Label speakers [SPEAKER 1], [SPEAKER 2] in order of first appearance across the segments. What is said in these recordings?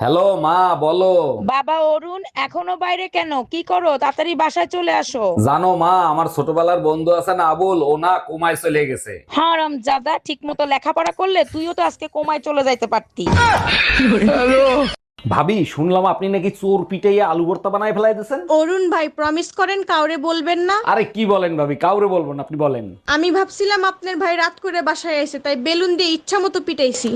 [SPEAKER 1] Hello মা, বলো।
[SPEAKER 2] বাবা অরুণ এখনো বাইরে কেন? কি করো? তাড়াতাড়ি বাসায় চলে আসো।
[SPEAKER 1] জানো মা, আমার ছোটবেলার বন্ধু আছে না আবুল, ও না কোমায় চলে গেছে।
[SPEAKER 2] হারাম জাদা, ঠিক মতো লেখাপড়া করলে তুইও তো আজকে কোমায় চলে যাইতে পারতি।
[SPEAKER 1] ভাবি, শুনলাম আপনি নাকি চোর পিটাইয়া আলু ভর্তা বানায় ফেলাই দিয়েছেন।
[SPEAKER 3] অরুণ ভাই প্রমিস করেন কাউরে বলবেন না।
[SPEAKER 1] আরে কি বলেন ভাবি, কাউরে বলবো না, আপনি বলেন।
[SPEAKER 3] আমি ভাবছিলাম আপনার ভাই রাত করে বাসায় এসে তাই বেলুন দিয়ে ইচ্ছা মতো পিটাইছি।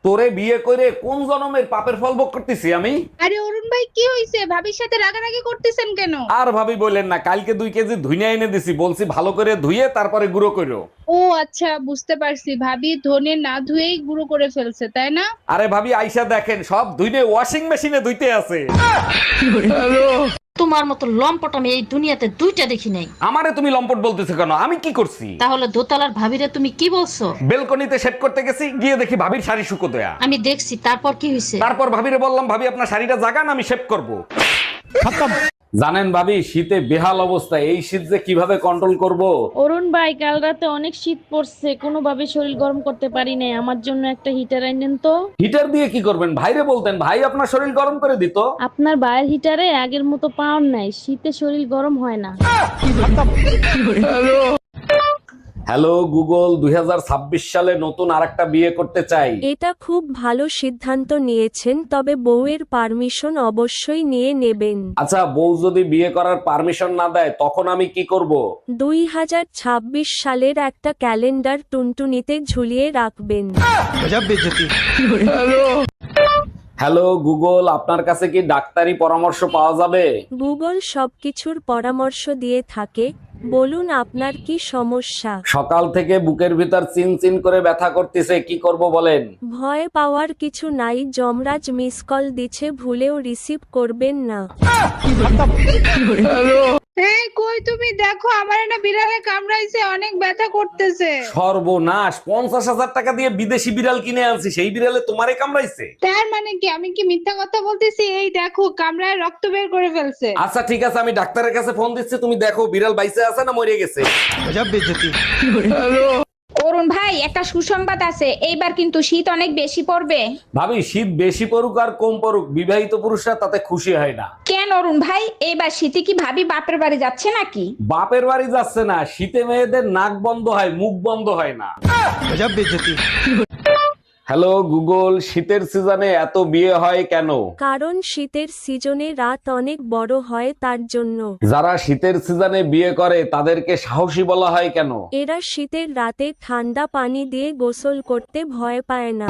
[SPEAKER 1] তোরে বিয়ে করে কোন জন্মের পাপের ফল ভোগ করতেছি আমি।
[SPEAKER 4] আরে অরুণ ভাই কি হইছে? ভাবির সাথে রাগারাগি করতেছেন কেন?
[SPEAKER 1] আর ভাবি বলেন না, কালকে 2 কেজি ধুইনা এনে দিছি, বলছি ভালো করে ধুইয়ে তারপরে গুঁড়ো করো।
[SPEAKER 4] ও আচ্ছা, বুঝতে পারছি। ভাবি ধনে না ধুয়েই গুঁড়ো করে ফেলছে, তাই না?
[SPEAKER 1] আরে ভাবি আইসা দেখেন, সব ধুইনে ওয়াশিং মেশিনে ধুইতে আছে।
[SPEAKER 5] তোমার মতো লম্পট আমি এই দুনিয়াতে দুইটা দেখি নাই।
[SPEAKER 1] আমারে তুমি লম্পট বলতেছো কেন? আমি কি করছি?
[SPEAKER 5] তাহলে দোতলার ভাবিরে তুমি কি বলছো?
[SPEAKER 1] বেলকনিতে শেভ করতে গেছি, গিয়ে দেখি ভাবির শাড়ি শুকো দেয়া।
[SPEAKER 5] আমি দেখছি, তারপর কি হয়েছে?
[SPEAKER 1] তারপর ভাবিরে বললাম, ভাবি আপনার শাড়িটা জাগান, আমি শেভ করব। জানেন ভাবি, শীতে বেহাল অবস্থা, এই শীত যে কিভাবে কন্ট্রোল করব।
[SPEAKER 6] অরুণ ভাই, কাল রাতে অনেক শীত পড়ছে, কোনোভাবে শরীর গরম করতে পারি নাই। আমার জন্য একটা হিটার আইনেন তো।
[SPEAKER 1] হিটার দিয়ে কি করবেন? ভাইরে বলতেন, ভাই আপনার শরীর গরম করে দিত।
[SPEAKER 6] আপনার ভাইয়ের হিটারে আগের মতো পাওয়ার নাই, শীতে শরীর গরম হয় না।
[SPEAKER 1] হ্যালো গুগল, 2026 সালে নতুন আরেকটা বিয়ে করতে চাই।
[SPEAKER 7] এটা খুব ভালো সিদ্ধান্ত নিয়েছেন, তবে বউয়ের পারমিশন অবশ্যই নিয়ে নেবেন।
[SPEAKER 1] আচ্ছা, বউ যদি বিয়ে করার পারমিশন না দেয় তখন আমি কি করব?
[SPEAKER 7] 2026 সালের একটা ক্যালেন্ডার টুনটুনিতে ঝুলিয়ে রাখবেন।
[SPEAKER 1] হ্যালো গুগল, আপনার কাছে কি ডাক্তারি পরামর্শ পাওয়া যাবে?
[SPEAKER 7] গুগল সবকিছুর পরামর্শ দিয়ে থাকে, বলুন আপনার কি সমস্যা।
[SPEAKER 1] সকাল থেকে বুকের ভিতর চিন চিন করে ব্যথা করতেছে, কি করব বলেন?
[SPEAKER 7] ভয় পাওয়ার কিছু নাই, যমরাজ মিস কল দিচ্ছে, ভুলেও রিসিভ করবেন না।
[SPEAKER 4] হ্যাঁ, কই তুমি? দেখো আমার না বিড়ালে কামড়াইছে, অনেক ব্যথা করতেছে।
[SPEAKER 1] সর্বনাশ, 50,000 টাকা দিয়ে বিদেশি বিড়াল কিনে আনছি, সেই বিড়ালে তোমারে কামড়াইছে?
[SPEAKER 4] তার মানে কি? আমি কি মিথ্যা কথা বলতেছি? এই দেখো, কামড়ায় রক্ত বের করে ফেলছে।
[SPEAKER 1] আচ্ছা ঠিক আছে, আমি ডাক্তারের কাছে ফোন দিচ্ছি, তুমি দেখো বিড়াল বাইসে আছে না মরে গেছে।
[SPEAKER 8] অরুণ ভাই, একটা সুসংবাদ আছে, এইবার কিন্তু শীত অনেক বেশি পড়বে।
[SPEAKER 1] ভাবি, শীত বেশি পড়ুক আর কম পড়ুক, বিবাহিত পুরুষরা তাতে খুশি হয় না।
[SPEAKER 8] কেন অরুণ ভাই, এইবার শীতে কি ভাবি বাপের বাড়ি যাচ্ছে নাকি?
[SPEAKER 1] বাপের বাড়ি যাচ্ছে না, শীতে মেয়েদের নাক বন্ধ হয়, মুখ বন্ধ হয় না। হ্যালো গুগল, শীতের সিজনে এত বিয়ে হয় কেন?
[SPEAKER 7] কারণ শীতের সিজনে রাত অনেক বড় হয়, তার জন্য।
[SPEAKER 1] যারা শীতের সিজনে বিয়ে করে তাদেরকে সাহসী বলা হয় কেন?
[SPEAKER 7] এরা শীতের রাতে ঠান্ডা পানি দিয়ে গোসল করতে ভয় পায় না।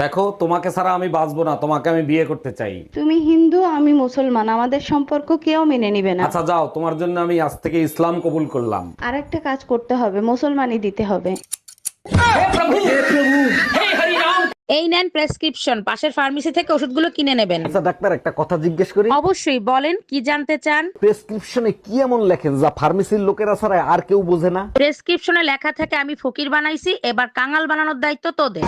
[SPEAKER 1] দেখো, তোমাকে ছাড়া আমি বাঁচবো না, তোমাকে আমি বিয়ে করতে চাই।
[SPEAKER 3] তুমি হিন্দু, আমি মুসলমান, আমাদের সম্পর্ক কেউ মেনে নিবে না।
[SPEAKER 1] আচ্ছা যাও, তোমার জন্য আমি আজ থেকে ইসলাম কবুল করলাম।
[SPEAKER 3] আর একটা কাজ করতে হবে, মুসলমানই দিতে হবে।
[SPEAKER 2] এই নেন প্রেসক্রিপশন, পাশের ফার্মেসি থেকে ওষুধগুলো কিনে নেবেন।
[SPEAKER 1] আচ্ছা ডাক্তার, একটা কথা জিজ্ঞেস করি।
[SPEAKER 2] অবশ্যই, বলেন কি জানতে চান।
[SPEAKER 1] প্রেসক্রিপশনে কি এমন লেখেন যা ফার্মেসির লোকেরা ছাড়া আর কেউ বোঝে না?
[SPEAKER 2] প্রেসক্রিপশনে লেখা থাকে আমি ফকির বানাইছি, এবার কাঙাল বানানোর দায়িত্ব তোদের।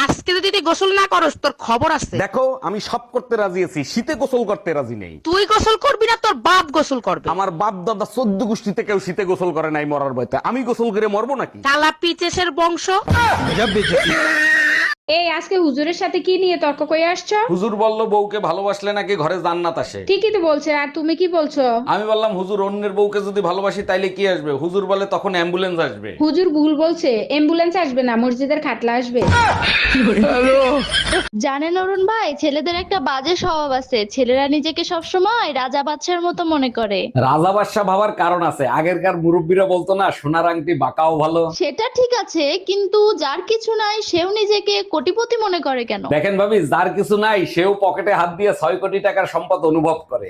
[SPEAKER 2] আজকে যদি তুই গোসল না করস তোর খবর আছে।
[SPEAKER 1] দেখো, আমি সব করতে রাজি আছি, শীতে গোসল করতে রাজি নেই।
[SPEAKER 2] তুই গোসল করবি না, তোর বাপ গোসল করবে।
[SPEAKER 1] আমার বাপ দাদা 14 গোষ্ঠীতে কেউ শীতে গোসল করে নাই মরার ভয়তে, আমি গোসল করে মরবো নাকি?
[SPEAKER 2] কালা পিচেসের বংশ।
[SPEAKER 8] এই আজকে হুজুরের সাথে কি নিয়ে তর্ক করে আসছো?
[SPEAKER 1] হুজুর বলল বউকে ভালোবাসলে নাকি ঘরে জান্নাত আসে।
[SPEAKER 8] ঠিকই তো বলছে, আর তুমি কি বলছো?
[SPEAKER 1] আমি বললাম, হুজুর অন্যের বউকে যদি ভালোবাসি তাইলে কি আসবে? হুজুর বলে তখন অ্যাম্বুলেন্স আসবে।
[SPEAKER 8] হুজুর ভুল বলছে, অ্যাম্বুলেন্স আসবে না, মসজিদের খাটলা আসবে।
[SPEAKER 9] জানেন অরুণ ভাই, ছেলেদের একটা বাজে স্বভাব আছে, ছেলেরা নিজেকে সবসময় রাজা বাদশার মতো মনে করে।
[SPEAKER 1] রাজা বাদশাহ ভাবার কারণ আছে, আগেরকার মুরব্বীরা বলতো না, সোনার আংটি বাঁকাও ভালো।
[SPEAKER 9] সেটা ঠিক আছে, কিন্তু যার কিছু নাই সেও নিজেকে কোটিপতি মনে করে কেন?
[SPEAKER 1] দেখেন ভাবি, যার কিছু নাই সেও পকেটে হাত দিয়ে 6 কোটি টাকার সম্পদ অনুভব করে।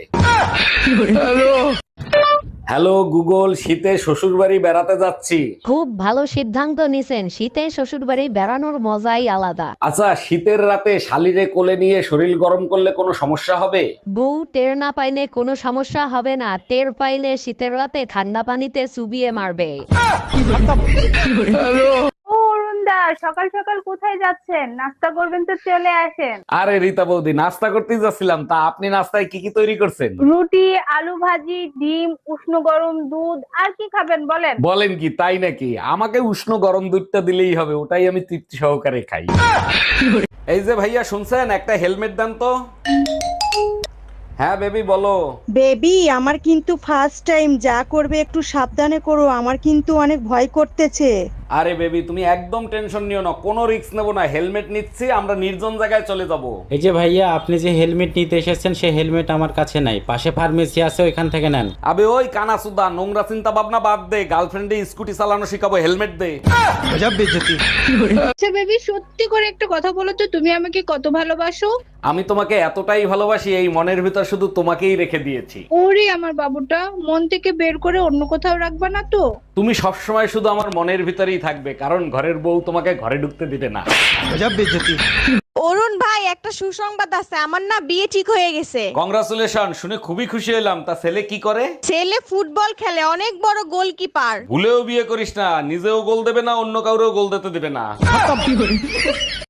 [SPEAKER 1] হ্যালো গুগল, শীতে শ্বশুর বাড়ি বেড়াতে যাচ্ছি।
[SPEAKER 10] খুব ভালো সিদ্ধান্ত নিছেন, শীতে শ্বশুর বাড়ি বেড়ানোর মজাই আলাদা।
[SPEAKER 1] আচ্ছা, শীতের রাতে শালিরে কোলে নিয়ে শরীর গরম করলে কোনো সমস্যা হবে?
[SPEAKER 10] বউ টের না পাইলে কোনো সমস্যা হবে না, টের পাইলে শীতের রাতে ঠান্ডা পানিতে চুবিয়ে মারবে।
[SPEAKER 4] ও অরুণ দা, স্যার সকাল সকাল কোথায় যাচ্ছেন? নাস্তা করবেন তো চলে আসেন।
[SPEAKER 1] আরে রীতা বৌদি, নাস্তা করতেই যাচ্ছিলাম। তা আপনি নাস্তায় কি কি তৈরি করছেন?
[SPEAKER 4] রুটি, আলু ভাজি, ডিম, উষ্ণ গরম দুধ, আর কি খাবেন বলেন?
[SPEAKER 1] বলেন কি, তাই নাকি? আমাকে উষ্ণ গরম দুধটা দিলেই হবে, ওটাই আমি তৃপ্তি সহকারে খাই। এই যে ভাইয়া শুনছেন, একটা হেলমেট দেন তো। হ্যাঁ বেবি বলো।
[SPEAKER 3] বেবি আমার কিন্তু ফার্স্ট টাইম, যা করবে একটু সাবধানে করো, আমার কিন্তু অনেক ভয় করতেছে।
[SPEAKER 1] আরে বেবি তুমি একদম টেনশন নিও না, কোনো রিস্ক নেবো না। হেলমেট নিচ্ছি, আমরা নির্জন জায়গায় চলে যাব।
[SPEAKER 11] এই যে ভাইয়া, আপনি যে হেলমেট নিতে এসেছেন সেই হেলমেট আমার কাছে নাই, পাশে ফার্মেসি আছে, ওইখান থেকে নেন।
[SPEAKER 1] আবে ওই কানা সুদা, নোংরা চিন্তা ভাবনা বাদ দে। গার্লফ্রেন্ডে স্কুটি চালানো শিখাবো, হেলমেট দে।
[SPEAKER 4] আচ্ছা বেবি, সত্যি করে একটা কথা বলো তো, তুমি আমাকে কত ভালোবাসো?
[SPEAKER 1] আমি তোমাকে এতটাই ভালোবাসি, এই মনের ভিতর শুধু তোমাকেই রেখে দিয়েছি।
[SPEAKER 4] ওরে আমার বাবুটা, মন থেকে বের করে অন্য কোথাও রাখবা না তো?
[SPEAKER 1] তুমি সবসময় শুধু আমার মনের ভিতরেই থাকবে, কারণ ঘরের বউ তোমাকে ঘরে ঢুকতে দিবে না।
[SPEAKER 3] অরুণ ভাই একটা সুসংবাদ আছে, আমার না বিয়ে ঠিক হয়ে গেছে।
[SPEAKER 1] কংগ্রাচুলেশন, শুনে খুবই খুশি হলাম। তা ছেলে কি করে?
[SPEAKER 3] ছেলে ফুটবল খেলে, অনেক বড় গোলকিপার।
[SPEAKER 1] ভুলেও বিয়ে করিস না, নিজেও গোল দেবে না, অন্য কাউরেও গোল দিতে দেবে না।